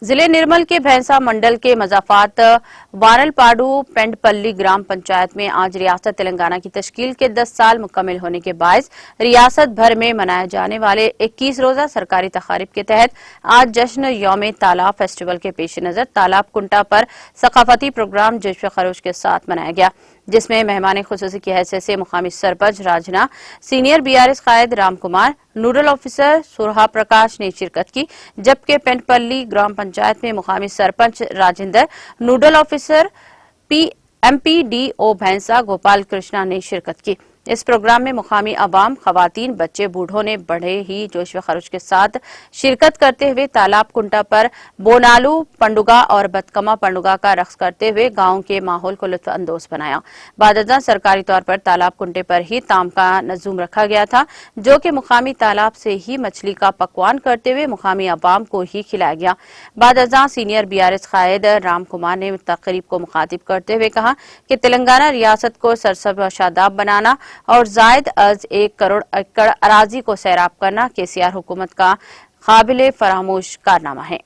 ضلع نرمل کے بھینسا منڈل کے مضافات وارلپاڈو پینڈپلی گرام پنچایت میں آج ریاست تلنگانہ کی تشکیل کے 10 سال مکمل ہونے کے باعث ریاست بھر میں منائے جانے والے 21 روزہ سرکاری تقاریب کے تحت آج جشن یوم تالاب فیسٹیول کے پیش نظر تالاب کنٹا پر ثقافتی پروگرام جوش و خروش کے ساتھ منایا گیا، جس میں مہمان خصوصی کی حیثیت سے مقامی سرپنچ راجنا، سینئر BRS قائد رام کمار، نوڈل آفیسر سورہا پرکاش نے شرکت کی، جبکہ پینڈپلی گرام پنچایت میں مقامی sarpanch Rajender, nodal officer MPDO Bhainsa Gopal Krishna نے شرکت کی۔ اس پروگرام میں مقامی عوام، خواتین، بچے، بوڑھوں نے بڑے ہی جوش و خروش کے ساتھ شرکت کرتے ہوئے تالاب کنٹا پر بونالو پنڈگا اور بتکما پنڈگا کا رقص کرتے ہوئے گاؤں کے ماحول کو لطف اندوز بنایا۔ بعد ازاں سرکاری طور پر تالاب کنٹے پر ہی تام کا نظم رکھا گیا تھا، جو کہ مقامی تالاب سے ہی مچھلی کا پکوان کرتے ہوئے مقامی عوام کو ہی کھلایا گیا۔ بعد ازاں سینئر BRS قائد رام کمار نے تقریب کو مخاطب کرتے ہوئے کہا کہ تلنگانہ ریاست کو سرسبز و شاداب بنانا اور زائد از 1 کروڑ ایکڑ اراضی کو سیراب کرنا KCR حکومت کا قابل فراموش کارنامہ ہے۔